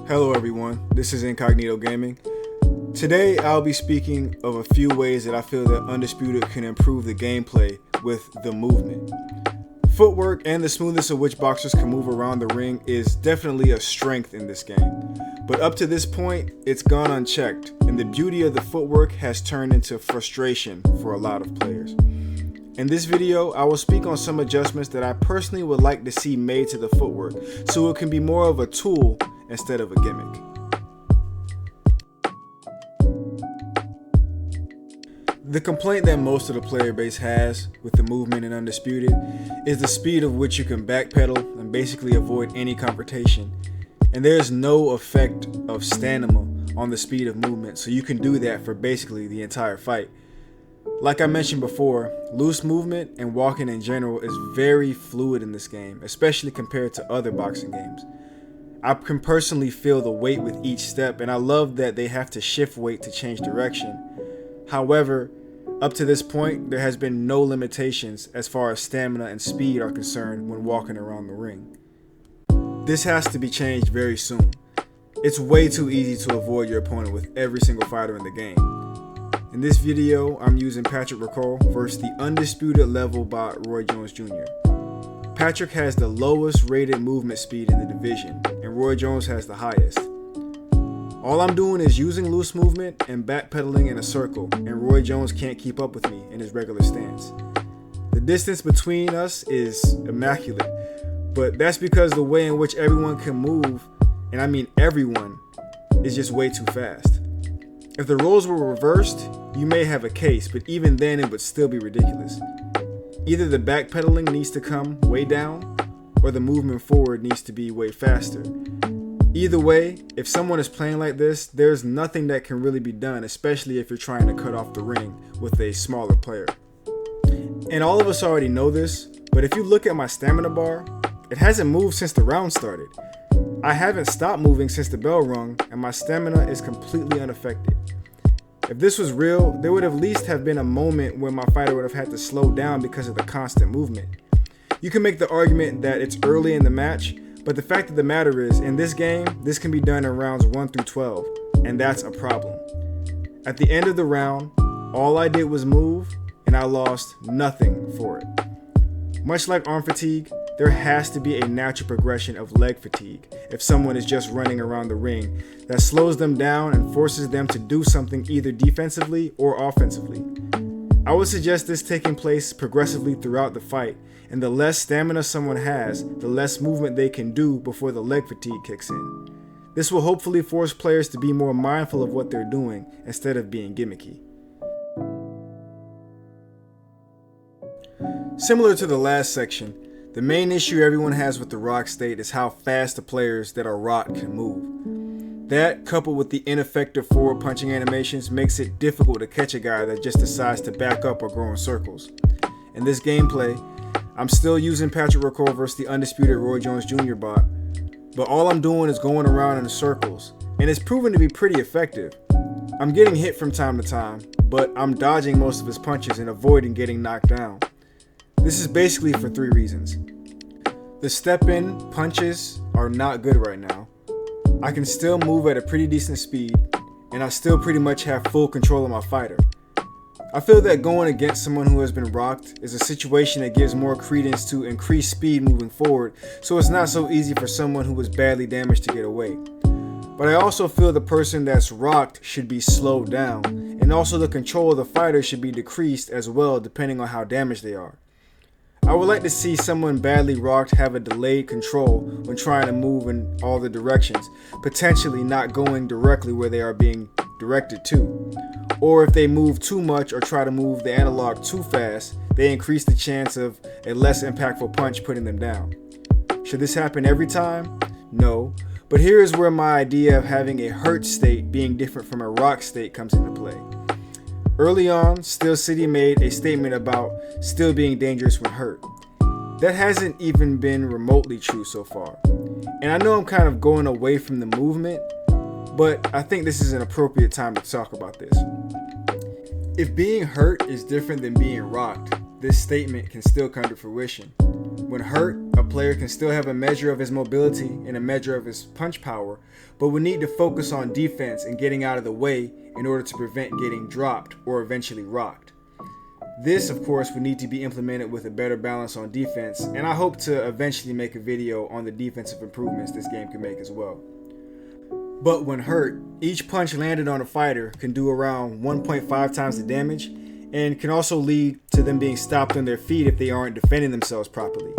Hello everyone, this is Incognito Gaming. Today I'll be speaking of a few ways that I feel that Undisputed can improve the gameplay with the movement. Footwork and the smoothness of which boxers can move around the ring is definitely a strength in this game. But up to this point, it's gone unchecked, and the beauty of the footwork has turned into frustration for a lot of players. In this video, I will speak on some adjustments that I personally would like to see made to the footwork so it can be more of a tool instead of a gimmick. The complaint that most of the player base has with the movement in Undisputed is the speed of which you can backpedal and basically avoid any confrontation. And there is no effect of stamina on the speed of movement, so you can do that for basically the entire fight. Like I mentioned before, loose movement and walking in general is very fluid in this game, especially compared to other boxing games. I can personally feel the weight with each step, and I love that they have to shift weight to change direction. However, up to this point, there has been no limitations as far as stamina and speed are concerned when walking around the ring. This has to be changed very soon. It's way too easy to avoid your opponent with every single fighter in the game. In this video, I'm using Patrick Recall versus the Undisputed level bot Roy Jones Jr. Patrick has the lowest rated movement speed in the division, and Roy Jones has the highest. All I'm doing is using loose movement and backpedaling in a circle, and Roy Jones can't keep up with me in his regular stance. The distance between us is immaculate, but that's because the way in which everyone can move, and I mean everyone, is just way too fast. If the roles were reversed, you may have a case, but even then it would still be ridiculous. Either the backpedaling needs to come way down, or the movement forward needs to be way faster. Either way, if someone is playing like this, there's nothing that can really be done, especially if you're trying to cut off the ring with a smaller player. And all of us already know this, but if you look at my stamina bar, it hasn't moved since the round started. I haven't stopped moving since the bell rung, and my stamina is completely unaffected. If this was real, there would at least have been a moment when my fighter would have had to slow down because of the constant movement. You can make the argument that it's early in the match, but the fact of the matter is, in this game, this can be done in rounds 1 through 12, and that's a problem. At the end of the round, all I did was move, and I lost nothing for it. Much like arm fatigue, there has to be a natural progression of leg fatigue if someone is just running around the ring that slows them down and forces them to do something either defensively or offensively. I would suggest this taking place progressively throughout the fight, and the less stamina someone has, the less movement they can do before the leg fatigue kicks in. This will hopefully force players to be more mindful of what they're doing instead of being gimmicky. Similar to the last section, the main issue everyone has with the rock state is how fast the players that are rocked can move. That, coupled with the ineffective forward punching animations, makes it difficult to catch a guy that just decides to back up or go in circles. In this gameplay, I'm still using Patrick Recall versus the Undisputed Roy Jones Jr. bot, but all I'm doing is going around in circles, and it's proven to be pretty effective. I'm getting hit from time to time, but I'm dodging most of his punches and avoiding getting knocked down. This is basically for 3 reasons. The step-in punches are not good right now. I can still move at a pretty decent speed, and I still pretty much have full control of my fighter. I feel that going against someone who has been rocked is a situation that gives more credence to increased speed moving forward, so it's not so easy for someone who was badly damaged to get away. But I also feel the person that's rocked should be slowed down, and also the control of the fighter should be decreased as well depending on how damaged they are. I would like to see someone badly rocked have a delayed control when trying to move in all the directions, potentially not going directly where they are being directed to. Or if they move too much or try to move the analog too fast, they increase the chance of a less impactful punch putting them down. Should this happen every time? No, but here is where my idea of having a hurt state being different from a rock state comes into play. Early on, Steel City made a statement about still being dangerous when hurt. That hasn't even been remotely true so far. And I know I'm kind of going away from the movement, but I think this is an appropriate time to talk about this. If being hurt is different than being rocked, this statement can still come to fruition. When hurt, a player can still have a measure of his mobility and a measure of his punch power, but we need to focus on defense and getting out of the way in order to prevent getting dropped or eventually rocked. This, of course, would need to be implemented with a better balance on defense, and I hope to eventually make a video on the defensive improvements this game can make as well. But when hurt, each punch landed on a fighter can do around 1.5 times the damage, and can also lead to them being stopped on their feet if they aren't defending themselves properly.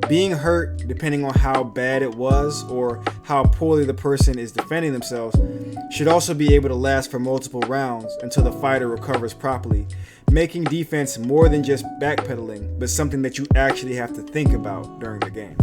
Being hurt, depending on how bad it was or how poorly the person is defending themselves, should also be able to last for multiple rounds until the fighter recovers properly, making defense more than just backpedaling, but something that you actually have to think about during the game.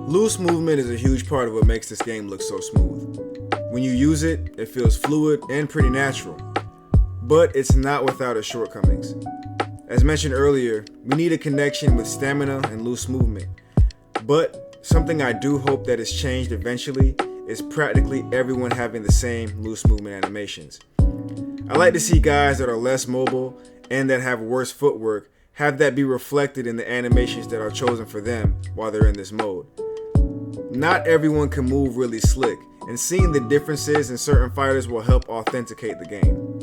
Loose movement is a huge part of what makes this game look so smooth. When you use it, it feels fluid and pretty natural, but it's not without its shortcomings. As mentioned earlier, we need a connection with stamina and loose movement, but something I do hope that is changed eventually is practically everyone having the same loose movement animations. I like to see guys that are less mobile and that have worse footwork have that be reflected in the animations that are chosen for them while they're in this mode. Not everyone can move really slick, and seeing the differences in certain fighters will help authenticate the game.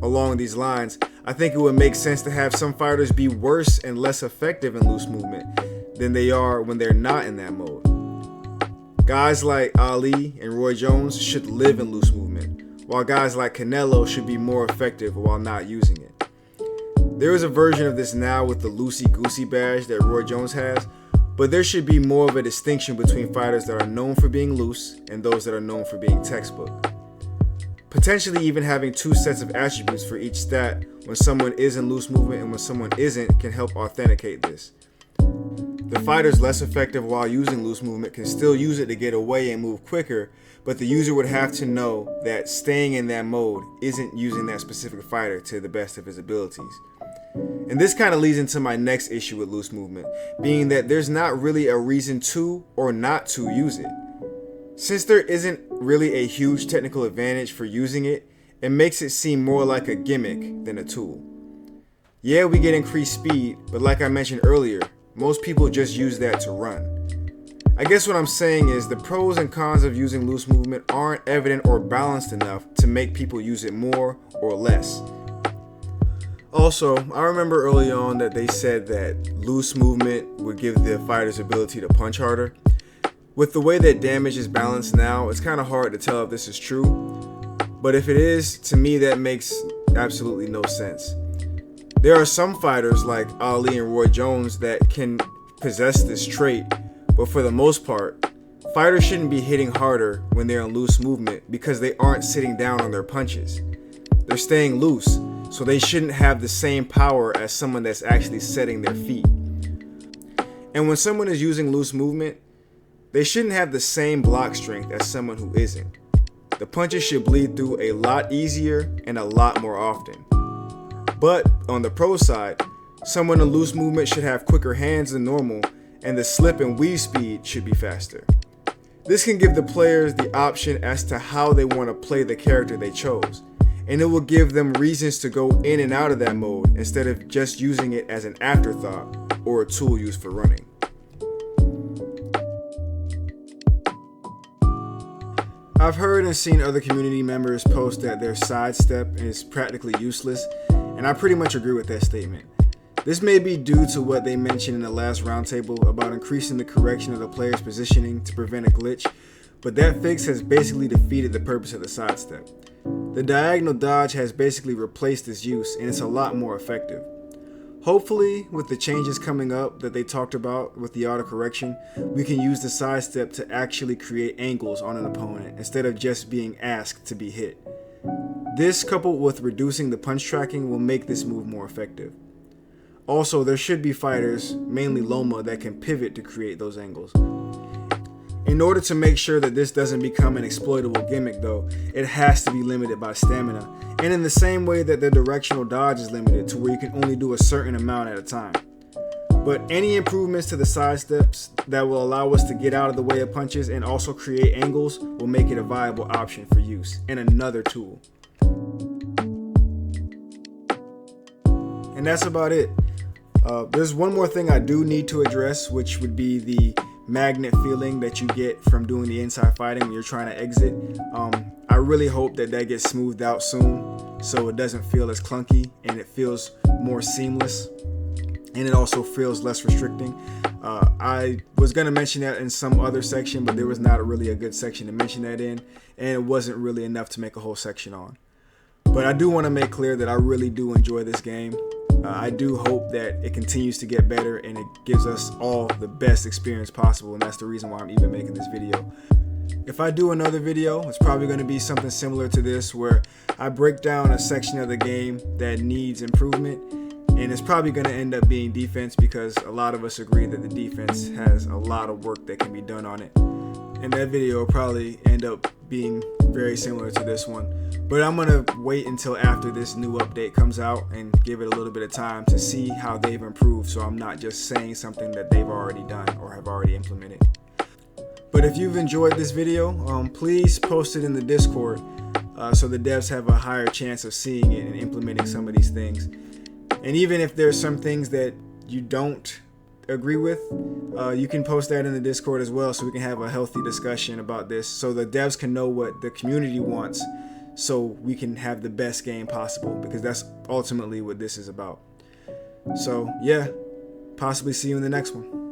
Along these lines, I think it would make sense to have some fighters be worse and less effective in loose movement than they are when they're not in that mode. Guys like Ali and Roy Jones should live in loose movement, while guys like Canelo should be more effective while not using it. There is a version of this now with the loosey-goosey badge that Roy Jones has, but there should be more of a distinction between fighters that are known for being loose and those that are known for being textbook. Potentially even having two sets of attributes for each stat when someone is in loose movement and when someone isn't can help authenticate this. The fighters less effective while using loose movement can still use it to get away and move quicker, but the user would have to know that staying in that mode isn't using that specific fighter to the best of his abilities. And this kind of leads into my next issue with loose movement, being that there's not really a reason to or not to use it. Since there isn't really a huge technical advantage for using it, it makes it seem more like a gimmick than a tool. Yeah, we get increased speed, but like I mentioned earlier, most people just use that to run. I guess what I'm saying is the pros and cons of using loose movement aren't evident or balanced enough to make people use it more or less. Also, I remember early on that they said that loose movement would give the fighter's ability to punch harder. With the way that damage is balanced now, it's kind of hard to tell if this is true. But if it is, to me that makes absolutely no sense. There are some fighters like Ali and Roy Jones that can possess this trait, but for the most part, fighters shouldn't be hitting harder when they're in loose movement because they aren't sitting down on their punches. They're staying loose, so they shouldn't have the same power as someone that's actually setting their feet. And when someone is using loose movement, they shouldn't have the same block strength as someone who isn't. The punches should bleed through a lot easier and a lot more often. But on the pro side, someone in loose movement should have quicker hands than normal, and the slip and weave speed should be faster. This can give the players the option as to how they want to play the character they chose, and it will give them reasons to go in and out of that mode instead of just using it as an afterthought or a tool used for running. I've heard and seen other community members post that their sidestep is practically useless, and I pretty much agree with that statement. This may be due to what they mentioned in the last roundtable about increasing the correction of the player's positioning to prevent a glitch, but that fix has basically defeated the purpose of the sidestep. The diagonal dodge has basically replaced its use, and it's a lot more effective. Hopefully, with the changes coming up that they talked about with the autocorrection, we can use the sidestep to actually create angles on an opponent instead of just being asked to be hit. This, coupled with reducing the punch tracking, will make this move more effective. Also, there should be fighters, mainly Loma, that can pivot to create those angles. In order to make sure that this doesn't become an exploitable gimmick though, it has to be limited by stamina, and in the same way that the directional dodge is limited to where you can only do a certain amount at a time. But any improvements to the sidesteps that will allow us to get out of the way of punches and also create angles will make it a viable option for use, and another tool. And that's about it. There's one more thing I do need to address, which would be the magnet feeling that you get from doing the inside fighting when you're trying to exit. I really hope that gets smoothed out soon, so it doesn't feel as clunky and it feels more seamless, and it also feels less restricting. I was going to mention that in some other section, but there was not really a good section to mention that in, and it wasn't really enough to make a whole section on. But I do want to make clear that I really do enjoy this game. I do hope that it continues to get better and it gives us all the best experience possible, and that's the reason why I'm even making this video. If I do another video, it's probably going to be something similar to this, where I break down a section of the game that needs improvement, and it's probably going to end up being defense, because a lot of us agree that the defense has a lot of work that can be done on it. And that video will probably end up being very similar to this one. But I'm going to wait until after this new update comes out and give it a little bit of time to see how they've improved, so I'm not just saying something that they've already done or have already implemented. But if you've enjoyed this video, please post it in the Discord so the devs have a higher chance of seeing it and implementing some of these things. And even if there's some things that you don't agree with, you can post that in the Discord as well, so we can have a healthy discussion about this, so the devs can know what the community wants, so we can have the best game possible, because that's ultimately what this is about. So yeah, possibly see you in the next one.